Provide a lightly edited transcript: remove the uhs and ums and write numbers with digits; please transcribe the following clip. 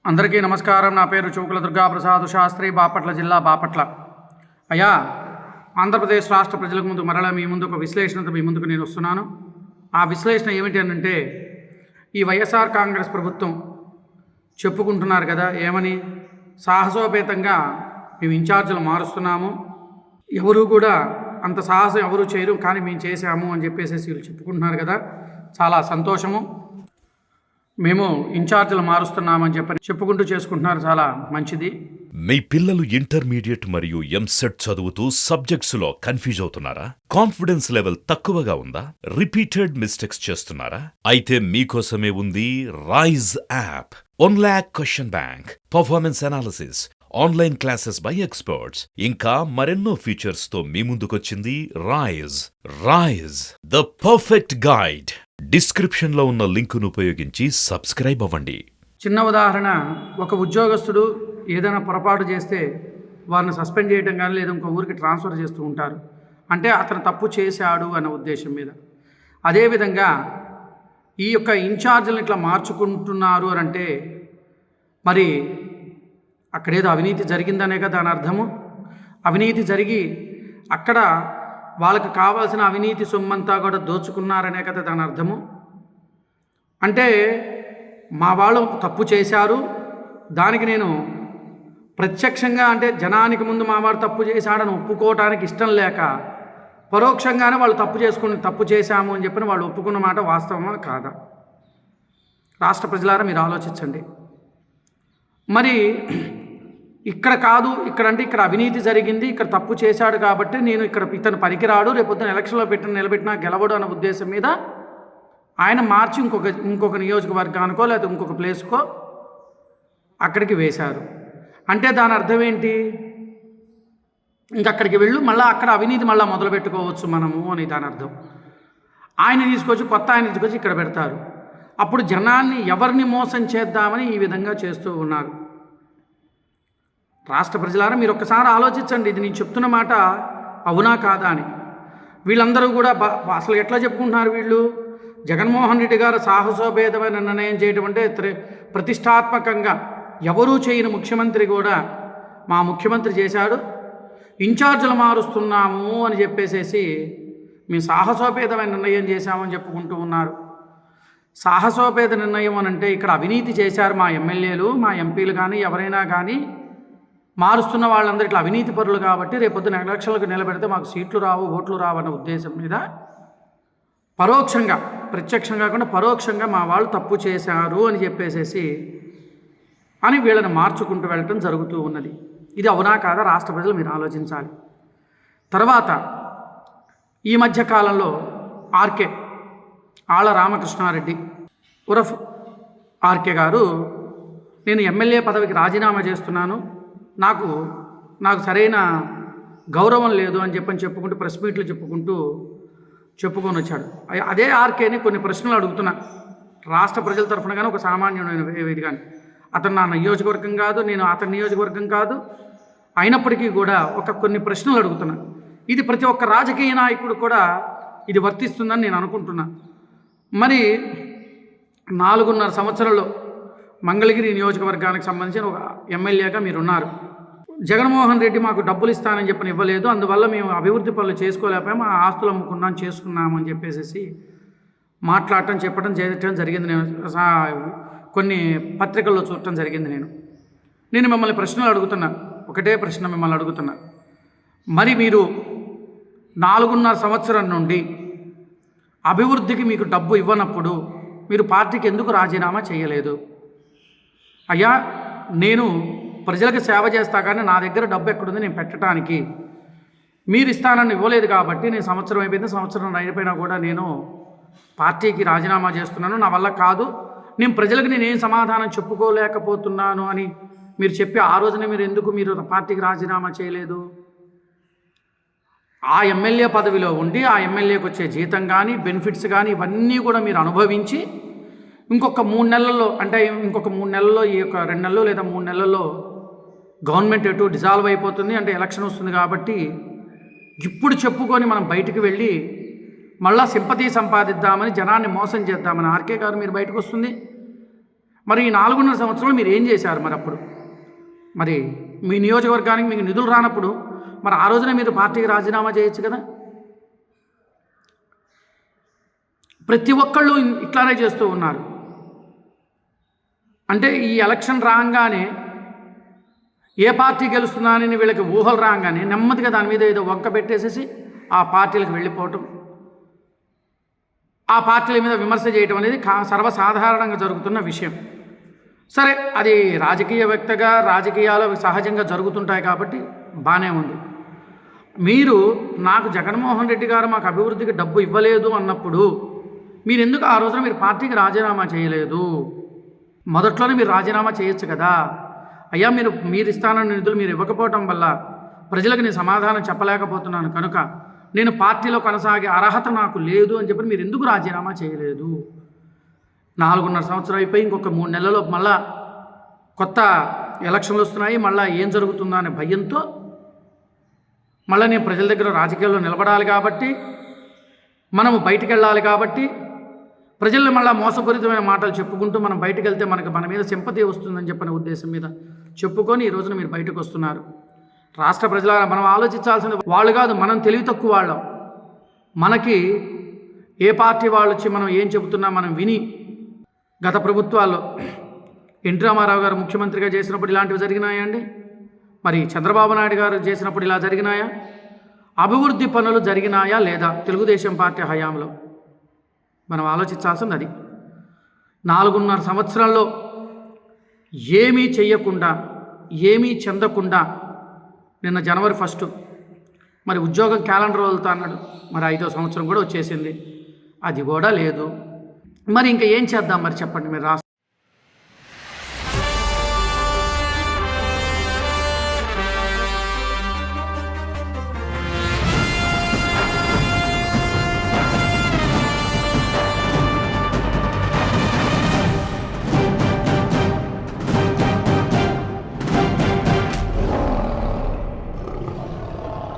అందరికీ నమస్కారం. నా పేరు చూకుల దుర్గాప్రసాద్ శాస్త్రి, బాపట్ల జిల్లా, బాపట్ల. అయ్యా, ఆంధ్రప్రదేశ్ రాష్ట్ర ప్రజలకు ముందు మరలా మీ ముందు ఒక విశ్లేషణతో మీ ముందుకు నేను వస్తున్నాను. ఆ విశ్లేషణ ఏమిటి అంటే, ఈ వైఎస్ఆర్ కాంగ్రెస్ ప్రభుత్వం చెప్పుకుంటున్నారు కదా, ఏమని సాహసోపేతంగా మేము ఇన్ఛార్జీలు మారుస్తున్నాము, ఎవరు కూడా అంత సాహసం ఎవరు చేయరు, కానీ మేము చేశాము అని చెప్పేసి వీళ్ళు చెప్పుకుంటున్నారు కదా. చాలా సంతోషము. మేము ఇన్ఛార్జీలు మారుస్తున్నామని చెప్పుకుంటూ చేసుకుంటున్నారు. చాలా మంచిది. మీ పిల్లలు ఇంటర్మీడియట్ మరియు ఎంసెట్ చదువుతూ సబ్జెక్ట్స్ లో కన్ఫ్యూజ్ అవుతున్నారా? కాన్ఫిడెన్స్ లెవెల్ తక్కువగా ఉందా? రిపీటెడ్ మిస్టేక్స్ చేస్తున్నారా? అయితే మీకోసమే ఉంది Rise app. 1 lakh question bank, performance analysis, online classes by experts, ఇంకా మరెన్నో ఫీచర్స్ తో మీ ముందుకొచ్చింది Rise. Rise, the perfect guide. Description లో ఉన్న లింకును ఉపయోగించి సబ్స్క్రైబ్ అవ్వండి. చిన్న ఉదాహరణ, ఒక ఉద్యోగస్తుడు ఏదైనా పొరపాటు చేస్తే వారిని సస్పెండ్ చేయడం కానీ లేదా ఇంకో ఊరికి ట్రాన్స్ఫర్ చేస్తూ ఉంటారు. అంటే అతను తప్పు చేశాడు అన్న ఉద్దేశం మీద. అదేవిధంగా ఈ యొక్క ఇన్ఛార్జీలను ఇట్లా మార్చుకుంటున్నారు అని అంటే మరి అక్కడేదో అవినీతి జరిగిందనే కదా దాని అర్థము. అవినీతి జరిగి అక్కడ వాళ్ళకి కావాల్సిన అవినీతి సొమ్మంతా కూడా దోచుకున్నారనే కదా దాని అర్థము. అంటే మా వాళ్ళు తప్పు చేశారు, దానికి నేను ప్రత్యక్షంగా అంటే జనానికి ముందు మా వాడు తప్పు చేశాడని ఒప్పుకోవటానికి ఇష్టం లేక పరోక్షంగానే వాళ్ళు తప్పు చేశాము అని చెప్పిన వాళ్ళు ఒప్పుకున్న మాట వాస్తవమా కాదా? రాష్ట్ర ప్రజలారా మీరు ఆలోచించండి. మరి ఇక్కడ కాదు, ఇక్కడ అవినీతి జరిగింది, ఇక్కడ తప్పు చేశాడు కాబట్టి నేను ఇతను పనికిరాడు, రేపొద్దున ఎలక్షన్లో నిలబెట్టినా గెలవడు అన్న ఉద్దేశం మీద ఆయన మార్చి ఇంకొక నియోజకవర్గానికో లేదా ఇంకొక ప్లేస్కో అక్కడికి వేశారు. అంటే దాని అర్థం ఏంటి? ఇంకక్కడికి వెళ్ళు, మళ్ళీ అక్కడ అవినీతి మళ్ళీ మొదలు పెట్టుకోవచ్చు మనము అని దాని అర్థం. కొత్త ఆయన తీసుకొచ్చి ఇక్కడ పెడతారు. అప్పుడు జనాన్ని ఎవరిని మోసం చేద్దామని ఈ విధంగా చేస్తూ ఉన్నారు. రాష్ట్ర ప్రజలారా మీరు ఒక్కసారి ఆలోచించండి, ఇది నేను చెప్తున్న మాట అవునా కాదా అని. వీళ్ళందరూ కూడా అసలు ఎట్లా చెప్పుకుంటున్నారు వీళ్ళు? జగన్మోహన్ రెడ్డి గారు సాహసోపేతమైన నిర్ణయం చేయడం అంటే ప్రతిష్టాత్మకంగా ఎవరూ చేయని ముఖ్యమంత్రి కూడా మా ముఖ్యమంత్రి చేశాడు, ఇన్ఛార్జీలు మారుస్తున్నాము అని చెప్పేసేసి మేము సాహసోపేతమైన నిర్ణయం చేశామని చెప్పుకుంటూ ఉన్నారు. సాహసోపేత నిర్ణయం అని అంటే ఇక్కడ అవినీతి చేశారు మా ఎమ్మెల్యేలు, మా ఎంపీలు కానీ ఎవరైనా కానీ, మారుస్తున్న వాళ్ళందరూ ఇట్లా అవినీతి పరులు కాబట్టి రేపొద్దున ఎలక్షన్లకు నిలబెడితే మాకు సీట్లు రావు, ఓట్లు రావు అన్న ఉద్దేశం మీద పరోక్షంగా, ప్రత్యక్షంగా కాకుండా పరోక్షంగా మా వాళ్ళు తప్పు చేశారు అని చెప్పేసేసి అని వీళ్ళని మార్చుకుంటూ వెళ్ళటం జరుగుతూ ఉన్నది. ఇది అవునా కాదా రాష్ట్ర ప్రజలు మీరు ఆలోచించాలి. తర్వాత ఈ మధ్యకాలంలో ఆర్కే ఆళ్ళ రామకృష్ణారెడ్డి ఉరఫ్ ఆర్కే గారు, నేను ఎమ్మెల్యే పదవికి రాజీనామా చేస్తున్నాను, నాకు సరైన గౌరవం లేదు అని చెప్పుకుంటూ ప్రెస్ మీట్లు చెప్పుకొని వచ్చాడు. అదే ఆర్కేని కొన్ని ప్రశ్నలు అడుగుతున్నా రాష్ట్ర ప్రజల తరఫున కానీ ఒక సామాన్యుడైన ఇది కానీ. అతను నా నియోజకవర్గం కాదు, నేను అతని నియోజకవర్గం కాదు, అయినప్పటికీ కూడా కొన్ని ప్రశ్నలు అడుగుతున్నా. ఇది ప్రతి ఒక్క రాజకీయ నాయకుడు కూడా ఇది వర్తిస్తుందని నేను అనుకుంటున్నా. మరి 4.5 సంవత్సరాల్లో మంగళగిరి నియోజకవర్గానికి సంబంధించిన ఒక ఎమ్మెల్యేగా మీరున్నారు. జగన్మోహన్ రెడ్డి మాకు డబ్బులు ఇస్తానని చెప్పని ఇవ్వలేదు, అందువల్ల మేము అభివృద్ధి పనులు చేసుకోలేకపోయాము, ఆ ఆస్తులు అమ్ముకున్నాం చేసుకున్నాము అని చెప్పేసి చెప్పడం జరిగింది. నేను కొన్ని పత్రికల్లో చూడటం జరిగింది. నేను మిమ్మల్ని ప్రశ్నలు అడుగుతున్నా, ఒకటే ప్రశ్న మిమ్మల్ని అడుగుతున్నా. మరి మీరు 4.5 సంవత్సరం నుండి అభివృద్ధికి మీకు డబ్బు ఇవ్వనప్పుడు మీరు పార్టీకి ఎందుకు రాజీనామా చేయలేదు? అయ్యా, నేను ప్రజలకు సేవ చేస్తా కానీ నా దగ్గర డబ్బు ఎక్కడుంది నేను పెట్టడానికి, మీరు ఇస్తానని ఇవ్వలేదు కాబట్టి నేను సంవత్సరం అయిపోయింది, సంవత్సరం అయిపోయినా కూడా నేను పార్టీకి రాజీనామా చేస్తున్నాను, నా వల్ల కాదు, నేను ప్రజలకు నేనేం సమాధానం చెప్పుకోలేకపోతున్నాను అని మీరు చెప్పి ఆ రోజునే మీరు పార్టీకి రాజీనామా చేయలేదు? ఆ ఎమ్మెల్యే పదవిలో ఉండి ఆ ఎమ్మెల్యేకి వచ్చే జీతం కానీ బెనిఫిట్స్ కానీ ఇవన్నీ కూడా మీరు అనుభవించి ఇంకొక 3 నెలల్లో అంటే ఇంకొక 3 నెలల్లో ఈ యొక్క 2 నెలలు లేదా 3 నెలల్లో గవర్నమెంట్ డిజాల్వ్ అయిపోతుంది, అంటే ఎలక్షన్ వస్తుంది కాబట్టి ఇప్పుడు చెప్పుకొని మనం బయటికి వెళ్ళి మళ్ళా సింపతి సంపాదిద్దామని జనాన్ని మోసం చేద్దామని ఆర్కే గారు మీరు బయటకు వస్తుంది. మరి ఈ 4.5 సంవత్సరాలు మీరు ఏం చేశారు మరి అప్పుడు? మరి మీ నియోజకవర్గానికి మీకు నిధులు రానప్పుడు మరి ఆ రోజునే మీరు పార్టీకి రాజీనామా చేయొచ్చు కదా. ప్రతి ఒక్కళ్ళు ఇట్లానే చేస్తూ ఉన్నారు. అంటే ఈ ఎలక్షన్ రాగానే ఏ పార్టీ గెలుస్తుందా అని వీళ్ళకి ఊహలు రాగానే నెమ్మదిగా దాని మీద ఏదో వంక పెట్టేసేసి ఆ పార్టీలకు వెళ్ళిపోవటం, ఆ పార్టీల మీద విమర్శ చేయటం అనేది సర్వసాధారణంగా జరుగుతున్న విషయం. సరే, అది రాజకీయవేత్తగా రాజకీయాలు సహజంగా జరుగుతుంటాయి కాబట్టి బాగానే ఉంది. మీరు నాకు జగన్మోహన్ రెడ్డి గారు మాకు అభివృద్ధికి డబ్బు ఇవ్వలేదు అన్నప్పుడు మీరు ఎందుకు ఆ రోజున మీరు పార్టీకి రాజీనామా చేయలేదు? మొదట్లోనే మీరు రాజీనామా చేయొచ్చు కదా. అయ్యా, మీరు ఇస్తానన్న నిధులు మీరు ఇవ్వకపోవటం వల్ల ప్రజలకు నేను సమాధానం చెప్పలేకపోతున్నాను కనుక నేను పార్టీలో కొనసాగే అర్హత నాకు లేదు అని చెప్పి మీరు ఎందుకు రాజీనామా చేయలేదు? 4.5 సంవత్సరం అయిపోయి ఇంకొక 3 నెలల్లో మళ్ళా కొత్త ఎలక్షన్లు వస్తున్నాయి. మళ్ళీ ఏం జరుగుతుందో అనే భయంతో మళ్ళీ నేను ప్రజల దగ్గర రాజకీయాల్లో నిలబడాలి కాబట్టి, మనము బయటికి వెళ్ళాలి కాబట్టి, ప్రజల్ని మళ్ళీ మోసపూరితమైన మాటలు చెప్పుకుంటూ మనం బయటకు వెళ్తే మన మీద సింపతి వస్తుందని చెప్పిన ఉద్దేశం మీద చెప్పుకొని ఈ రోజున మీరు బయటకు వస్తున్నారు. రాష్ట్ర ప్రజల మనం ఆలోచించాల్సింది వాళ్ళు కాదు, మనం తెలివి తక్కువ వాళ్ళం. మనకి ఏ పార్టీ వాళ్ళు వచ్చి మనం ఏం చెబుతున్నా మనం విని, గత ప్రభుత్వాల్లో ఎన్టీ రామారావు గారు ముఖ్యమంత్రిగా చేసినప్పుడు ఇలాంటివి జరిగినాయా అండి? మరి చంద్రబాబు నాయుడు గారు చేసినప్పుడు ఇలా జరిగినాయా? అభివృద్ధి పనులు జరిగినాయా లేదా తెలుగుదేశం పార్టీ హయాంలో? మనం ఆలోచించాల్సింది అది. 4.5 సంవత్సరాల్లో ఏమీ చెయ్యకుండా, ఏమీ చెందకుండా నిన్న జనవరి 1 మరి ఉద్యోగం క్యాలెండర్ వదులుతా అన్నాడు. మరి 5వ సంవత్సరం కూడా వచ్చేసింది, అది కూడా లేదు. మరి ఇంకా ఏం చేద్దాం మరి చెప్పండి మీరు?